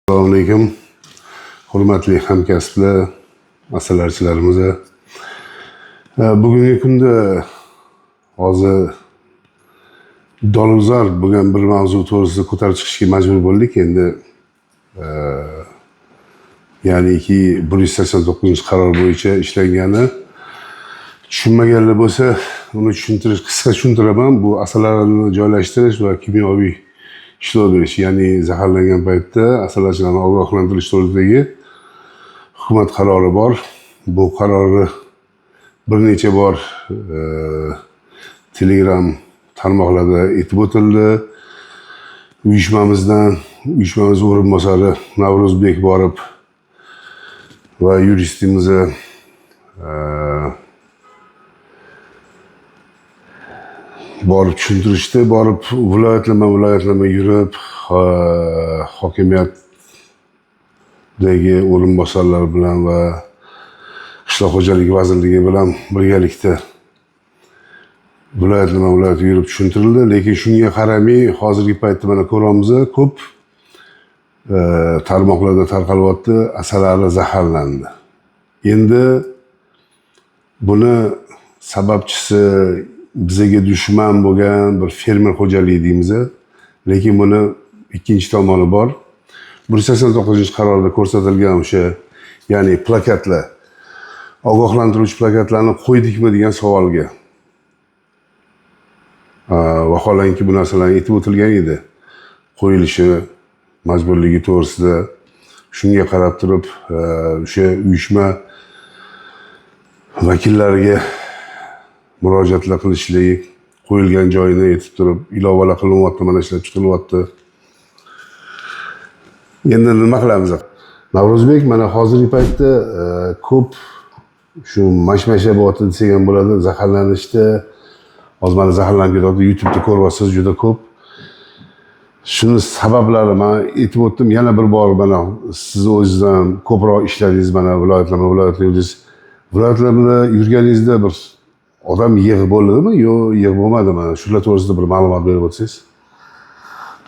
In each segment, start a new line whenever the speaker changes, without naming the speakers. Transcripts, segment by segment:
Assalomu alaykum. Hurmatli hamkasblar, maslahatchilarimiz. Bugungi kunda hozir dolzarb bo'lgan bir mavzu to'g'risida ko'tarib chiqishga majbur bo'ldik. Endi ya'niki 189-qaror bo'yicha ishlangani tushunmaganlar bo'lsa, uni qisqa tushuntiraman. Bu asallarni joylashtirish va kimyoviy ishlov berish, ya'ni zaharlangan paytda asalarichilarni ogohlantirish to'g'risidagi hukumat qarori bor. Bu qarorni bir necha bor Telegram tarmoqlarda aytib o'tildi. Uyushmamiz o'rinbosari Navruzbek borib va yuristimiz borib tushuntirishdi. Borib viloyatlama yurib, hokimiyatdagi o'rinbosarlar bilan va qishloq xo'jaligi vazirligi bilan birgalikda viloyat yurib tushuntirildi. Lekin shunga qaramay, hozirgi paytda mana ko'ramiz, ko'p tarmoqlarda tarqalyapti, asalari zaharlandi. Endi buni sababchisi bizga dushman bo'lgan bir fermer xo'jaligi deymiz. Lekin buni ikkinchi tomoni bor. 189-qarorda ko'rsatilgan o'sha, ya'ni plakatlar, ogohlantiruvchi plakatlarni qo'ydikmi degan savolga vaholanki bu narsalarni aytib o'tilgan edi. Qo'yilishi majburligi to'g'risida. Shunga qarab turib o'sha uyushma vakillariga murojaatlar qilishlik, qo'yilgan joyini aytib turib, ilovalar qilinyapti, mana shular chiqilyapti. Endi nima qilamiz? Navruzbek mana hozirgi paytda ko'p shu mashmasha bo'lyapti desak ham bo'ladi, zaharlanishda, hozir mana zaharlanib ketyapti, YouTube'da ko'ryapsiz juda ko'p. Shuni sabablari men aytib o'tdim, yana bir bor mana siz o'zingizdan ko'proq ishladingiz, mana viloyatlarda yurganingizda bir odam yig'i bo'ldimi yo yig'i bo'lmadimi? Shular to'g'risida bir ma'lumot berib o'tsangiz.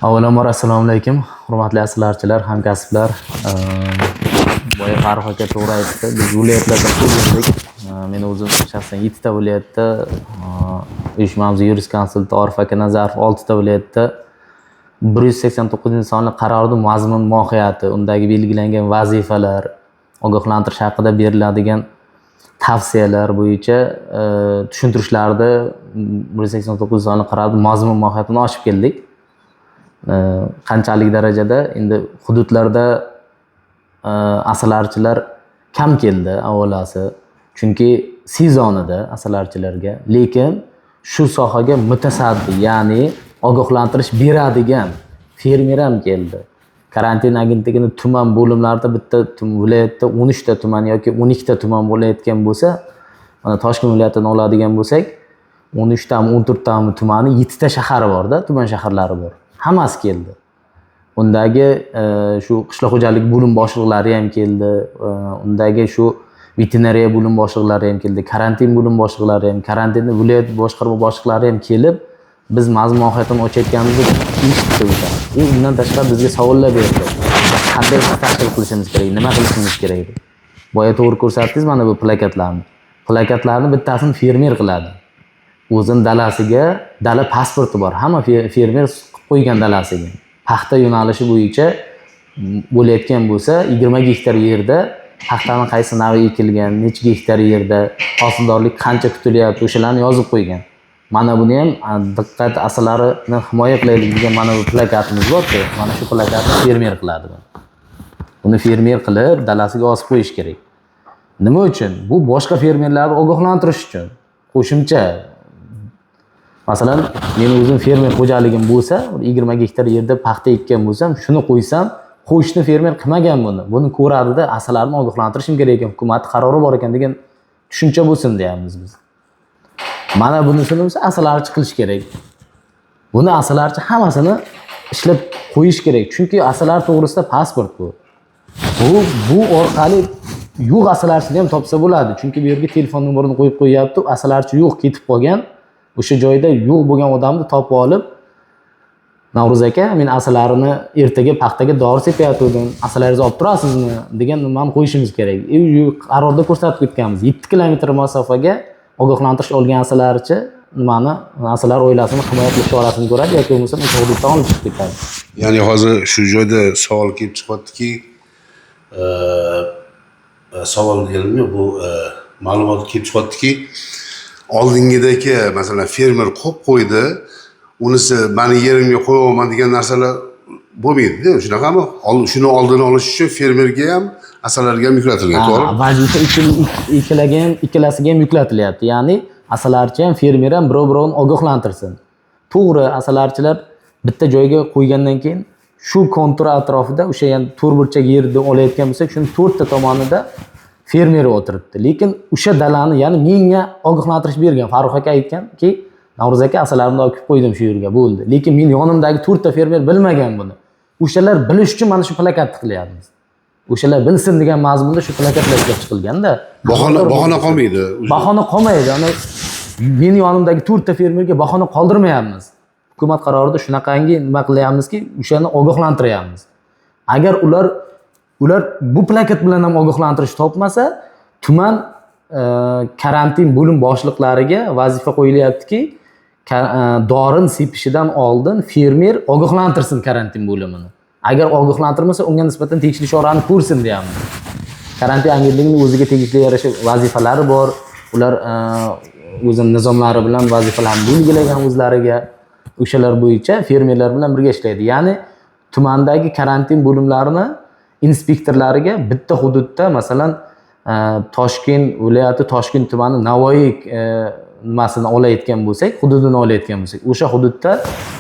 Avvalambor assalomu alaykum, hurmatli aslarchilar, hamkasblar. Boya Farruh aka to'g'ri aytdi. Biz viloyatlarda ko'p yurdik. Men o'zim shaxsan 7 ta viloyatda, uyushmamiz yuriskonsult Orif aka Nazarov 6 ta viloyatda 189-sonli qarorning mazmun mohiyati, undagi belgilangan vazifalar, ogohlantirish haqida beriladigan tavsiyalar bo'yicha tushuntirishlarda 189-sonli qarorning mazmun mohiyatini oshib keldik. Qanchalik darajada endi hududlarda asalarichilar kam keldi avvalasi. Chunki sezonida asalarichilarga, lekin shu sohaga mutasaddi, ya'ni ogohlantirish beradigan fermer ham keldi. Karantin agentligining tuman bo'limlarida bitta viloyatda 13 ta tuman yoki 12 ta tuman bo'layotgan bo'lsa, mana Toshkent viloyatini oladigan bo'lsak, 13 ta, 14 ta tumani, 7 ta shahari bor-da, tuman shaharlari bor. Hammasi keldi. Undagi shu qishloq xo'jaligi bo'lim boshliqlari ham keldi. Undagi shu veterinariya bo'lim boshliqlari ham keldi. Karantin bo'lim boshliqlari ham, karantinni viloyat boshqarma boshliqlari ham kelib, biz mazmun mohiyatini ochayotganimizni eshitdi o'sha. Undan tashqari bizga savollar berdi. Qanday tashkil qilishimiz kerak, nima qilishimiz kerak deb. Boya to'g'ri ko'rsatdingiz mana bu plakatlarni. Plakatlarni bittasini fermer qiladi. O'zin dalasiga dala pasporti bor. Hamma fermer qo'ygan dalasiga. Paxta yo'nalishi bo'yicha bo'layotgan bo'lsa, 20 gektar yerda paxtani qaysi navi ekilgan, necha gektar yerda, hosildorlik qancha kutilyapti, o'shalarni yozib qo'ygan. Mana buni ham diqqat asalarini himoya qilaylik degan mana bu plakatimiz bor-ku. Mana shu plakatni fermer qiladi. Buni fermer qilib dalasiga osib qo'yish kerak. Nima uchun? Bu boshqa fermerlarni ogohlantirish uchun. Qo'shimcha. Masalan, men o'zim fermer xo'jaligim bo'lsa, 20 gektar yerda paxta ekkan bo'lsam, shuni qo'ysam, qo'shni fermer qilmagan buni. Buni ko'radida asalarni ogohlantirishim kerak ekan, hukumat qarori bor ekan degan tushuncha bo'lsin deyapmiz biz. Mana bunisini bo'lsa asalarichi qilish kerak. Buni asalarichi hammasini ishlab qo'yish kerak. Chunki asalar to'g'risida pasport bu. Bu orqali yo'q asalarichini ham topsa bo'ladi. Chunki bu yerga telefon nomerini qo'yib qo'yapti, asalarichi yo'q, ketib qolgan. O'sha joyda yo'q bo'lgan odamni topib olib Navruz aka, men asalarini ertaga paxtaga dori sepayotgandim, asalaringizni olib turasizmi degan nimani qo'yishimiz kerak. Qarorda ko'rsatib ketganmiz. 7 kilometr masofaga ogohlantirish olgan asalarichi nimani asalar oilasini himoya qilish chorasini ko'radi yoki bo'lmasa hududdan olib chiqib ketadi.
Ya'ni hozir shu joyda savol kelib chiqyaptiki, savol deganimga bu ma'lumot kelib chiqyaptiki, oldingidagi masalan fermer qo'yib qo'ydi, unisi meni yerimga qo'yaman degan narsalar bo'lmaydi-da, shunaqami? Shuni oldini olish uchun fermerga ham, asalarga ham yuklatilgan, to'g'rimi?
Vazifa ikkilasiga ham yuklatilyapti. Ya'ni asalarchi ham, fermer ham birov-birovini ogohlantirsin. To'g'ri, asalarchilar bitta joyga qo'ygandan keyin shu kontur atrofida o'sha yani to'rtburchak yerni olayotgan bo'lsak, shuni 4 ta tomonida fermer o'tiribdi. Lekin o'sha dalani, ya'ni menga ogohlantirish bergan Farruh aka aytganki, Navruz aka asalarimni olib qo'ydim shu yerga, bo'ldi. Lekin men yonimdagi 4 ta fermer bilmagan buni. O'shalar bilish uchun mana shu plakatni qilyapmiz. O'shalar bilsin degan mazmunda shu plakatlar ishlab chiqilganda,
bahona qolmaydi.
Bahona qolmaydi. Ana meni yonimdagi 4 ta fermerga bahona qoldirmayapmiz. Hukumat qarorida shunaqangi nima qilyapmizki, o'shani ogohlantiryapmiz. Agar ular bu plakat bilan ham ogohlantirish topmasa, tuman karantin bo'lim boshliqlariga vazifa qo'yilyaptiki, dorini sepishidan oldin fermer ogohlantirsin karantin bo'limini. Agar ogohlantirmasa, unga nisbatan tegishli chorani ko'rsin deyapmiz. Karantin agentligining o'ziga tegishli yarasha vazifalari bor. Ular o'zining nizomlari bilan vazifalarni belgilagan o'zlariga. O'shalar bo'yicha fermerlar bilan birga ishlaydi. Ya'ni tumandagi karantin bo'limlarini inspektorlariga bitta hududda, masalan, Toshkent viloyati, Toshkent tumani Navoiy nimasini olayotgan bo'lsak, hududini olayotgan bo'lsak, o'sha hududda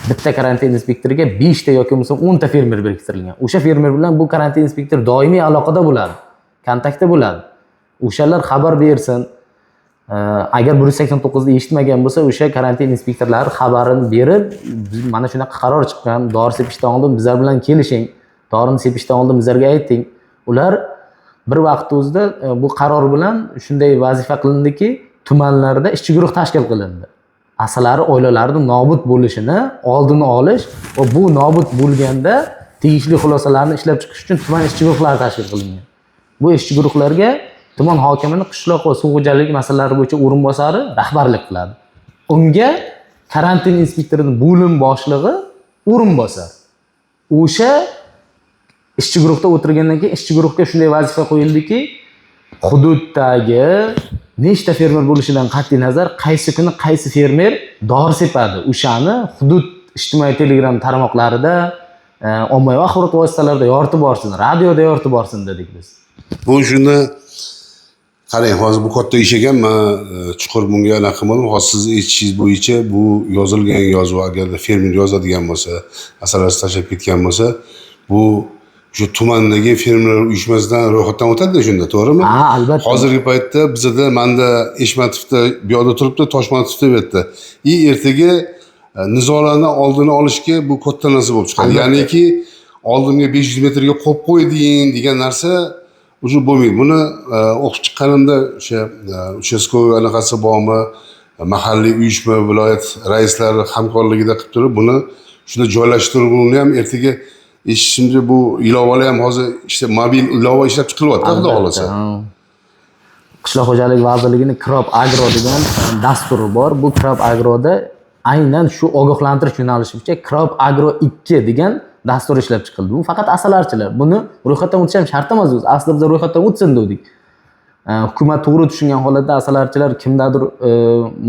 bitta karantin inspektoriga 5 ta yoki bo'lmasa 10 ta fermer biriktirilgan. O'sha fermer bilan bu karantin inspektor doimiy aloqada bo'ladi, kontaktda bo'ladi. O'shalar xabar bersin. Agar 189 da eshitmagan bo'lsa, o'sha karantin inspektorlari xabarini berib, mana shunaqa qaror chiqqan, dori sepishdan oldin bizlar bilan kelishing, dorini sepishdan oldin bizlarga ayting. Ular bir vaqt o'zida bu qaror bilan shunday vazifa qilindiki, tumanlarda ishchi guruh tashkil qilindi. Asalari oilalarining nobud bo'lishini oldini olish va bu nobud bo'lganda tegishli xulosalarni ishlab chiqish uchun tuman ishchi guruhlari tashkil qilingan. Bu ishchi guruhlarga tuman hokimining qishloq va suv xo'jaligi masalalari bo'yicha o'rinbosari rahbarlik qiladi. Unga karantin inspektorining bo'lim boshlig'i o'rinbosar. O'sha ishchi guruhda o'tirgandan keyin ishchi guruhga shunday vazifa qo'yildiki, hududdagi nechta fermer bo'lishidan qat'iy nazar, qaysi kuni qaysi fermer dori sepadi, o'shani hudud ijtimoiy telegram tarmoqlarida, ommaviy axborot vositalarida yoritib borsin, radioda yoritib borsin dedik biz.
Bu shuni qarang, hozir bu katta ish ekan, men chuqur bunga anaqa qilmadim. Hozir siz aytishingiz bo'yicha bu yozilgan yozuv, agarda fermer yozadigan bo'lsa, asalasi tashlab ketgan bo'lsa, bu shu tumandagi fermerlar uyushmasidan ro'yxatdan o'tadi shunda, to'g'rimi?
Ha, albatta.
Hozirgi paytda bizda manda Eshmatovda bu yoqda turibdi, Toshmatovda bu yerda. Ertaga nizolarni oldini olishga bu katta narsa bo'lib chiqadi. Ya'niki oldimga 500 metrga qo'yib qo'yding degan narsa уже bo'lmaydi. Buni o'qib chiqqanimda o'sha uchastkovoy anaqasi bormi, mahalliy uyushma, viloyat raislari hamkorligida qilib turib, buni shunda joylashtirib ham ertaga eshitishimcha bu ilovalar ham hozir işte mobil ilova ishlab chiqilyapti, xudo xolasa.
Qishloq xo'jaligi vazirligining Crop Agro degan dasturi bor. Bu Crop Agroda aynan shu ogohlantirish yo'nalishi bo'yicha Crop Agro 2 degan dastur ishlab chiqildi. Bu faqat asalarchilar. Buni ro'yxatdan o'tish ham shart emas o'zi. Aslida biz ro'yxatdan o'tsin dedik. Hukumat to'g'ri tushungan holatda asalarchilar kimdadir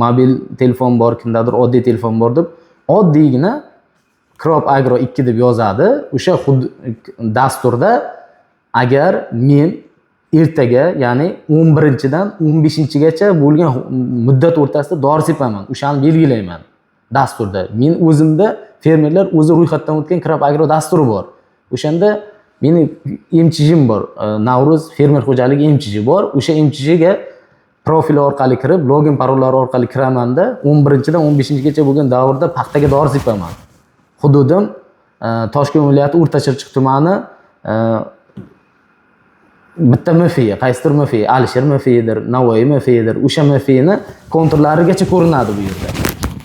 mobil telefon bor, kimdadir oddiy telefon bor deb oddiygina Crop Agro 2 deb yozadi. O'sha dasturda agar men ertaga, ya'ni 11-dan 15-gacha bo'lgan muddat o'rtasida dori sepaman, o'shani belgilayman dasturda. Men o'zimda fermerlar o'zi ro'yxatdan o'tgan Crop Agro dasturi bor. O'shanda meni MCH'im bor. Navruz fermer xo'jaligi MCH bor. O'sha MCHga profil orqali kirib, login parollari orqali kiramanda 11-dan 15-gacha bo'lgan davrda paxtaga dori sepaman. Hududim Toshkent viloyati O'rtachirchiq tumani bitta MFI, qaysidir MFI, Alisher MFIdir, Navoiy MFIdir, o'sha MFIni konturlarigacha ko'rinadi bu yerda.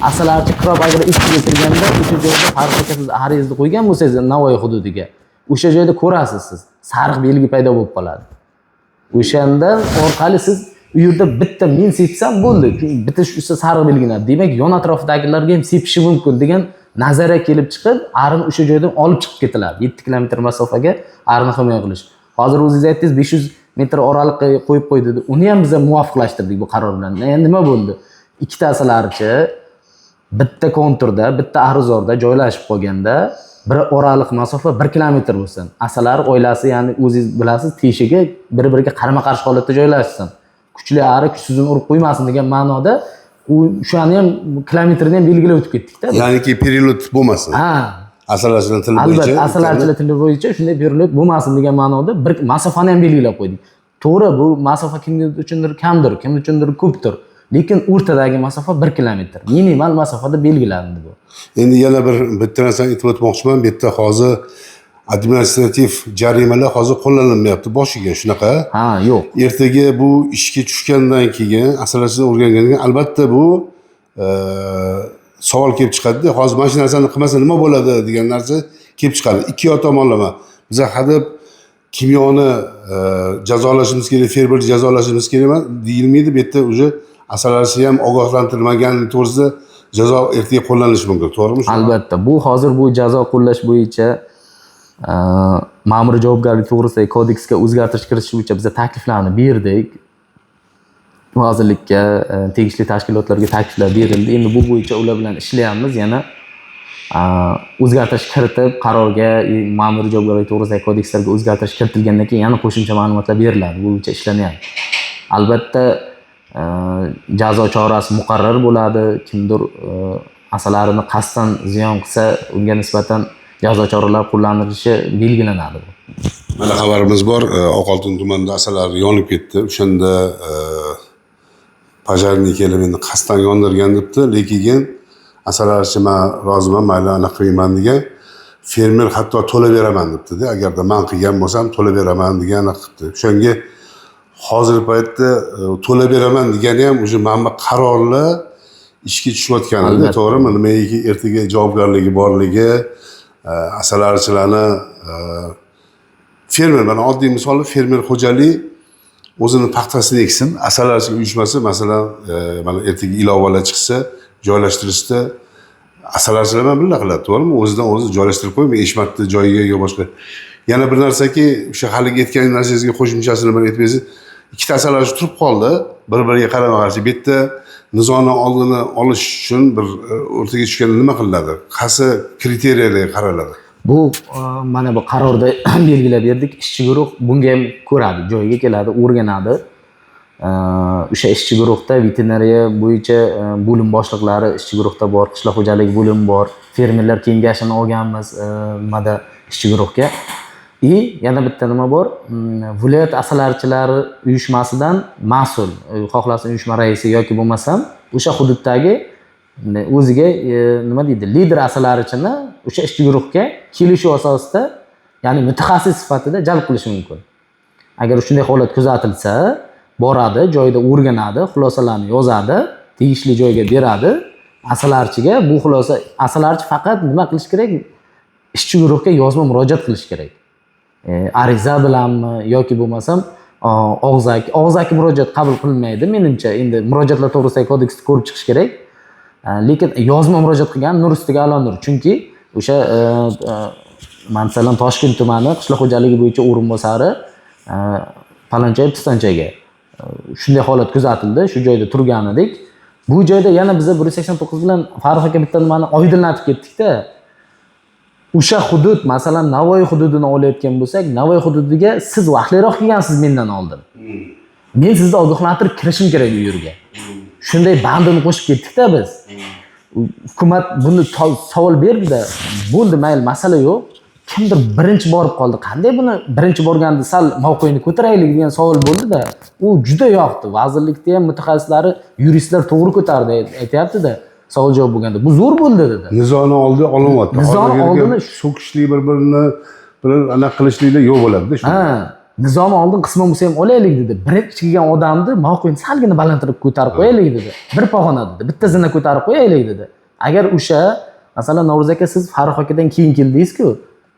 asalarichi kitob agar ichiga kirganda o'sha joyda harakatsiz arizni qo'ygan bo'lsangiz Navoiy hududiga o'sha joyda ko'rasiz siz sariq belgi paydo bo'lib qoladi. O'shandan orqali siz u yerda bitta men sepsam bo'ldi. Bitta shu sariq belgilar. Demak, yon atrofdagilarga ham sepishi mumkin degan nazariya kelib chiqib, arini o'sha joydan olib chiqib ketiladi. 7 kilometr masofaga arini himoya qilish. Hozir o'zingiz aytdingiz 500 metr oraliqqa qo'yib qo'ydi. Uni ham biz muvofiqlashtirdik bu qaror bilan. Nima bo'ldi? Ikkita asalarichi bitta konturda, bitta arizorda joylashib qolganda, bir oraliq masofa 1 kilometr bo'lsin. Asalar oilasi, ya'ni o'zingiz bilasiz, teshiga bir-biriga qarama-qarshi holatda joylashsin. Kuchli ari kuchsizini urib qo'ymasin degan ma'noda u shuni ham kilometrni ham belgilab o'tib ketdik-da.
Ya'niki periyod bo'lmasin.
Ha.
Asalarichilar tili bo'yicha.
Albatta, asalarichilar tili bo'yicha shunday periyod bo'lmasin degan ma'noda bir masofani ham belgilab qo'ydik. To'g'ri, bu masofa kimdir uchundir kamdir, kim uchundir ko'pdir. Lekin o'rtadagi masofa 1 kilometr. Minimal masofada belgilandi bu.
Endi yana bitta narsani aytib o'tmoqchiman. Bu yerda hozir administrativ jarimalar hozir qo'llanilmayapti boshiga shunaqa.
Ha, yo'q.
Ertaga bu ishga tushgandan keyin, asalarichilar o'rgangandan keyin albatta bu savol kelib chiqadi. Hozir mana shu narsani qilmasa nima bo'ladi degan narsa kelib chiqadi. Ikki tomonlama. Biz hadeb kimyoni jazolashimiz kerak, fermerni jazolashimiz kerak emas deyilmaydi. Bu yerda uje asalarichi ham ogohlantirilmaganligi to'g'risida jazo ertaga qo'llanilishi mumkin, to'g'rimi?
Albatta, bu hozir bu jazo qo'llash bo'yicha ma'muriy javobgarlik to'g'risidagi kodeksga o'zgartirish kiritish bo'yicha biz takliflarni berdik. Vazirlikka, tegishli tashkilotlarga takliflar berildi. Endi bu bo'yicha ular bilan ishlayapmiz. Yana o'zgartirish kiritib, qarorga, ma'muriy javobgarlik to'g'risidagi kodekslarga o'zgartirish kiritilgandan keyin yana qo'shimcha ma'lumotlar beriladi. Bu bo'yicha ishlanayapti. Albatta, jazo chorasi muqarrar bo'ladi. Kimdir asalarini qasddan ziyon qilsa, unga nisbatan jazo choralari qo'llanilishi belgilanadi.
Mana xabarimiz bor, Oqoltin tumanida asalar yonib ketdi. O'shanda pajarni kelib endi qasddan yondirgan debdi, lekin asalarichi men roziman, mayli anaqa qilmayman degan. Fermer hatto to'lab beraman debdi-da, agarda men qilgan bo'lsam to'lab beraman degan qilibdi. O'shanga hozirgi paytda to'lab beraman degani ham o'sha mana qarorlar ishga tushayotganida, to'g'rimi? Nimaiki ertaga javobgarligi borligi, asalarichilarni fermer, mana oddiy misol fermer xo'jalik o'zini paxtasini eksin, asalarichilar uyushmasi masalan mana ertaga ilovalar chiqsa, joylashtirishda asalarichilar bilan birga qiladi, to'g'rimi? O'zidan o'zi joylashtirib qo'ymaydi, eshmatni joyiga yo boshqa. Yana bir narsaki, o'sha haligi aytgan narsangizga qo'shimchasini bir aytmaysiz. Ikkita asalarichi turib qoldi, bir-biriga qarama-qarshi. Bu yerda nizoni oldini olish uchun bir o'rtaga tushganda nima qilinadi? Qaysi kriteriyalarga qaraladi?
Bu mana bu qarorda belgilab berdik. Ishchi guruh bunga ham ko'radi, joyiga keladi, o'rganadi. O'sha ishchi guruhda veterinariya bo'yicha bo'lim boshliqlari ishchi guruhda bor, qishloq xo'jaligi bo'limi bor, fermerlar kengashini olganmiz nimada ishchi guruhga. Yana bitta nima bor? Viloyat asalarichilari uyushmasidan mas'ul, xohlasin uyushma raisi yoki bo'lmasam o'sha hududdagi o'ziga nima deydi, lider asalarichini o'sha ishchi guruhga kelishuv asosida, ya'ni mutaxassis sifatida jalb qilish mumkin. Agar shunday holat kuzatilsa, boradi, joyida o'rganadi, xulosalarni yozadi, tegishli joyga beradi. Asalarichiga bu xulosa, asalarichi faqat nima qilish kerak? Ishchi guruhga yozma murojaat qilish kerak. Ariza bilanmi yoki bo'lmasam og'zaki murojaat qabul qilinmaydi menimcha. Endi murojaatlar to'g'risidagi kodeksni ko'rib chiqish kerak. Lekin yozma murojaat qilgan nur ustiga a'lo nur. Chunki o'sha masalan Toshkent tumani qishloq xo'jaligi bo'yicha o'rinbosari palonchoy pistonchaga shunday holat kuzatildi, shu joyda turgan edik. Bu joyda yana biz 189 bilan Farruh aka bitta nimani oydinlatib ketdik-da. O'sha hudud, masalan Navoiy hududini olayotgan bo'lsak, Navoiy hududiga siz vaqtliroq kelgansiz mendan oldin. Men sizni ogohlantirib kirishim kerak u yerga. Shunday bandini qo'shib ketdik-da biz. Hukumat buni savol berdi-da, bo'ldi, mayli, masala yo'q. Kimdir birinchi borib qoldi. Qanday buni birinchi borganda sal mavqeini ko'taraylik degan savol bo'ldi-da. U juda yoqdi. Vazirlikda ham mutaxassislari, yuristlar to'g'ri ko'tardi, aytayapti-da. Savol javob bo'lganda bu zo'r bo'ldi dedi.
Nizoni oldi olinyapti.
Nizoni oldini
so'kishlik bir-birini anaqa qilishliklar yo'q bo'ladi-da.
Ha, nizom oldin qisman bo'lsa ham olaylik dedi. Birinchi kelgan odamni mavqeni salgina balandroq ko'tarib qo'yaylik dedi. Bir pog'ona dedi. Bitta zina ko'tarib qo'yaylik dedi. Agar o'sha masalan Navro'z aka siz Farruh akadan keyin keldingiz-ku,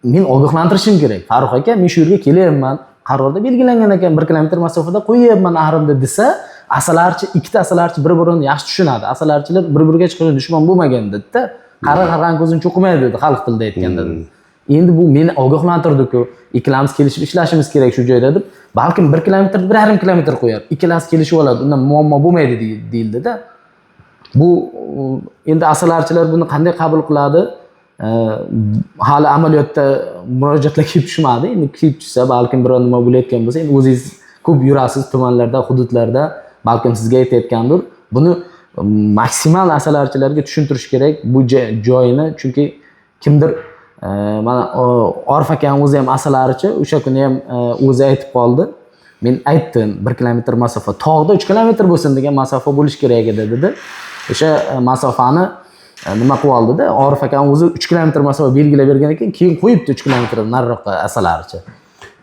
men ogohlantirishim kerak. Farruh aka, men shu yerga kelyapman. Qarorda belgilangan ekan 1 kilometr masofada qo'yyapman ahrimda desa, asalarchi, ikkita asalarchi bir-birini yaxshi tushunadi. Asalarchilar bir-biriga chiqib dushman bo'lmagan dedi-da. Qarg'an ko'zini cho'qimaydi dedi, xalq tilida aytganda dedi. Endi bu meni ogohlantirdi-ku, ikkalamiz kelishib ishlashimiz kerak shu joyda deb, balkim 1 kilometr, 1,5 kilometr qo'yar. Ikkalasi kelishib oladi, undan muammo bo'lmaydi deyildi-da. Bu endi asalarchilar buni qanday qabul qiladi? Hali amaliyotda murojaatlar kelib tushmadi. Endi kelib tushsa, balkim biror nima bo'layotgan bo'lsa, endi o'zingiz ko'p yurasiz tumanlarda, hududlarda, balkim sizga aytayotgandir. Buni maksimal asalarchilarga tushuntirish kerak bu joyini, chunki kimdir mana Orif akam o'zi ham asalarichi, o'sha kuni ham o'zi aytib qoldi. Men aytdim 1 kilometr masofa, tog'da 3 kilometr bo'lsin degan masofa bo'lish kerak edi dedi. O'sha masofani nima qilib oldi-da, Orif akam o'zi 3 kilometr masofa belgilab bergan ekan, keyin qo'yibdi 3 kilometr nariroqqa asalarichi.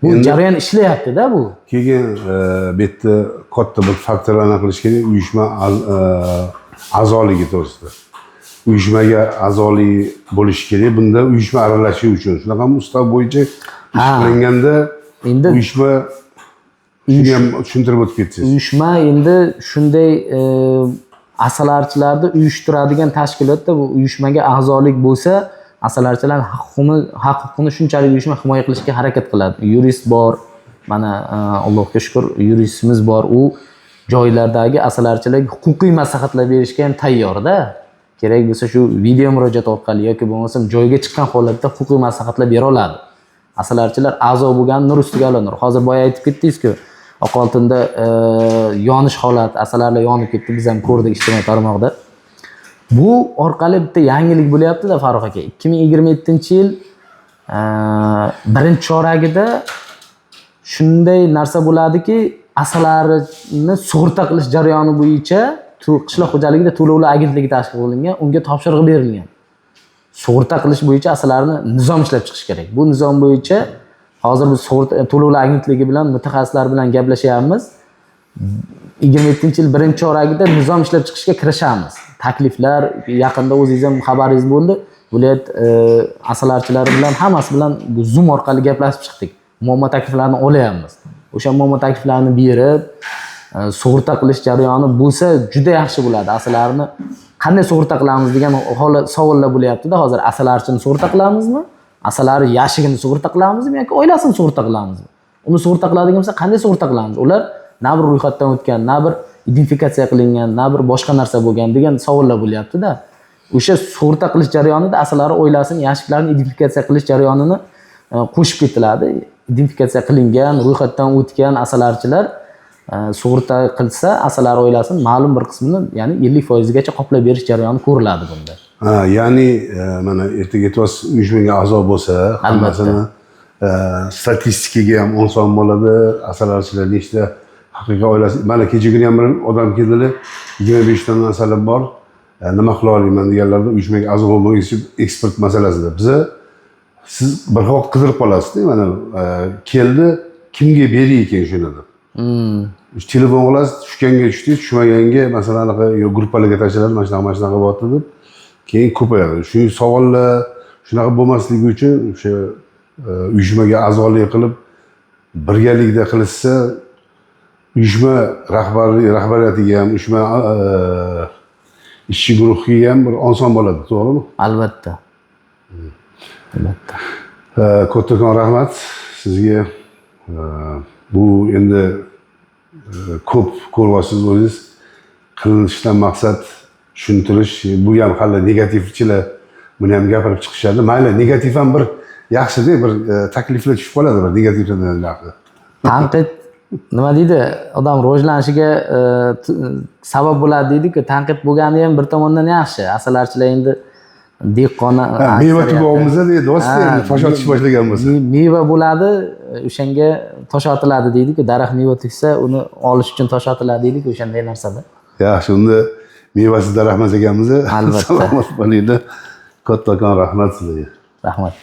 Bu jarayon ishlayapti-da bu.
Keyin bu yerda katta bir faktorlarni qilish kerak, uyushma a'zoligi to'g'risida. Uyushmaga a'zolik bo'lishi kerak. Bunda uyushma aralashuvi uchun shunaqa ustav bo'yicha ish qilinganda endi uyushma shuni ham tushuntirib o'tib ketsangiz. Uyushma
endi shunday asalarchilarni uyushtiradigan tashkilotda bu uyushmaga a'zolik bo'lsa, asalarchilar haq-huquqini shunchalik uyushma himoya qilishga harakat qiladi. Yurist bor, mana Allohga shukr, yuristimiz bor. U joylardagi asalarchilarga huquqiy maslahatlar berishga ham tayyor-da. Kerak bo'lsa shu video murojaat orqali yoki bo'lmasa joyga chiqqan holatda huquqiy maslahatlar bera oladi. Asalarchilar a'zo bo'lgan nur ustiga nur. Hozir boya aytib ketdingiz-ku, Oqoltinda yonish holat, asalarlar yonib ketdi, biz ham ko'rdik ijtimoiy tarmoqda. Bu orqali bitta yangilik bo'lyapti-da Farruh aka. 2027-yil birinchi choragida shunday narsa bo'ladiki, asalarni sug'urta qilish jarayoni bo'yicha qishloq xo'jaligida to'lovlar agentligi tashkil qilingan, unga topshiriq berilgan. Sug'urta qilish bo'yicha asalarni nizom ishlab chiqish kerak. Bu nizom bo'yicha hozir biz to'lovlar agentligi bilan mutaxassislar bilan gaplashyapmiz. 27-yil birinchi choragida nizom ishlab chiqishga kirishamiz. Takliflar yaqinda o'zingiz ham xabaringiz bo'ldi. Viloyat asalarchilari bilan hammasi bilan bu Zoom orqali gaplashib chiqdik. Muammo takliflarini olyapmiz. O'sha muammo takliflarini berib, sug'urta qilish jarayoni bo'lsa juda yaxshi bo'ladi. Asalarni qanday sug'urta qilamiz degan savollar bo'lyapti-da hozir. Asalarchini sug'urta qilamizmi? Asalari yashigini sug'urta qilamizmi yoki oilasini sug'urta qilamizmi? Uni sug'urta qiladigan bo'lsa qanday sug'urta qilamiz? Ular na bir ro'yxatdan o'tgan, na bir identifikatsiya qilingan, na bir boshqa narsa bo'lgan degan savollar bo'lyapti-da. O'sha sug'urta qilish jarayonida asalari oilasini, yashiklarini identifikatsiya qilish jarayonini qo'shib ketiladi. Identifikatsiya qilingan, ro'yxatdan o'tgan asalarchilar sug'urta qilsa, asalar oilasini ma'lum bir qismini, ya'ni 50% gacha qoplab berish jarayoni ko'riladi bunda.
Ya'ni mana ertaga aytyapsiz, uyushmaga a'zo bo'lsa, hammasini statistikaga ham oson bo'ladi. Asalarchilar nechta haqiqiy oilasi, mana kechagina ham bir odam keldilar, 25 dan asalar bor. Nima qila olaman deganlarda uyushmaga a'zo bo'lmagan ekspert masalasida. Biza siz bir vaqt qidirib qolasiz-da, mana keldi, kimga beraylik shuni deb. Telefon qilasiz, tushganga tushdingiz, tushmaganga masalan gruppalarga tashlanadi, mana shunaqa bo'lyapti deb. Keyin ko'payadi. Shu savollar shunaqa bo'lmasligi uchun o'sha uyushmaga a'zolik qilib birgalikda qilishsa, uyushma rahbariyatiga ham, uyushma ishchi guruhiga ham bir oson bo'ladi, to'g'rimi?
Albatta. Albatta.
Kattakon rahmat sizga. Bu endi ko'p ko'ryapsiz o'zingiz. Qilinishdan maqsad tushuntirish, bu ham hali negativchilar buni ham gapirib chiqishadi. Mayli, negativ ham bir yaxshi-da, bir takliflar tushib qoladi, bir negativdan yaxshi.
Tanqid nima deydi? Odam rivojlanishiga sabab bo'ladi deydi-ku. Tanqid bo'lgani ham bir tomondan yaxshi. Asalarchilar endi dehqona
meva tug'amiz-da deydi, endi tosh otish boshlagan bo'lsa. Meva
bo'ladi, o'shanga tosh otiladi deydi-ku. Daraxt meva tugsa, uni olish uchun tosh otiladi deydi-ku, o'shanday narsada.
Yaxshi, unda mevasiz daraxt ekanmiz.
Albatta.
Salomat bo'linglar. Kattakon rahmat sizlarga.
Rahmat.